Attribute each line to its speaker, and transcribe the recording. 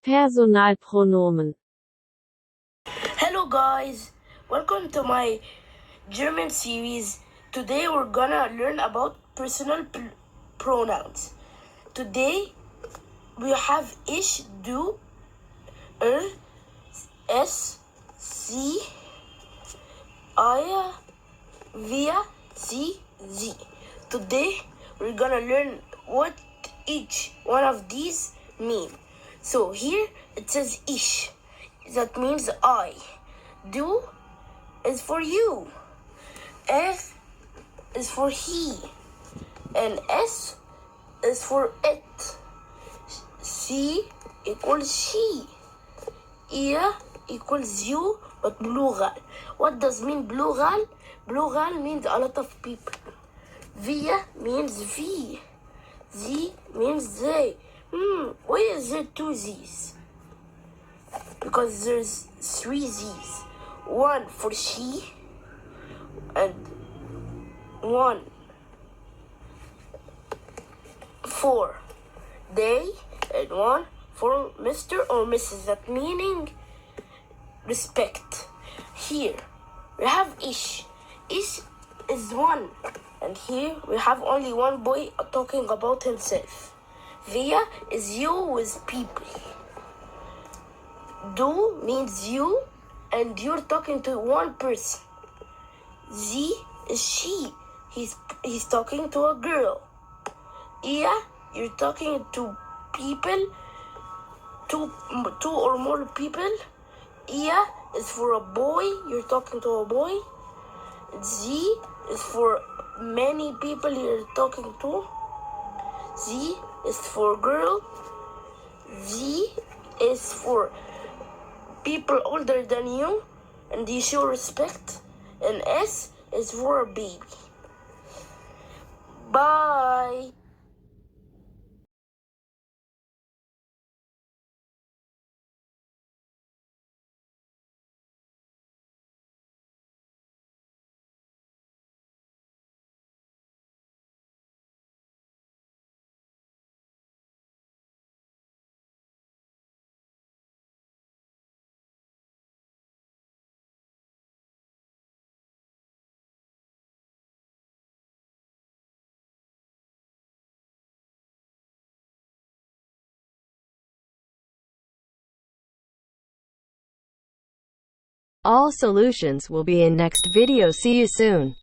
Speaker 1: Personalpronomen.
Speaker 2: Hello guys, welcome to my German series. Today we're gonna learn about personal pronouns. Today we have ich, du, es, sie, ihr, wir, sie, sie. Today we're gonna learn what each one of these mean. So here it says ich. That means I. Du is for you. Es is for he. And es is for it. Sie equals she. Ihr equals you, but plural. What does mean plural? Plural means a lot of people. Wir means we. Sie means they. Why is there two Z's? Because there's three Z's. One for she, and one for they, and one for Mr. or Mrs. That meaning respect. Here we have ish. Ish is one, and here we have only one boy talking about himself. Wir is you with people. Du means you, and you're talking to one person. Sie is she. He's talking to a girl. Ihr, you're talking to people, two or more people. Ihr is for a boy. You're talking to a boy. Sie is for many people you're talking to. Sie is for girl. Sie is for people older than you, and you show respect. And S is for a baby. Bye.
Speaker 1: All solutions will be in next video. See you soon.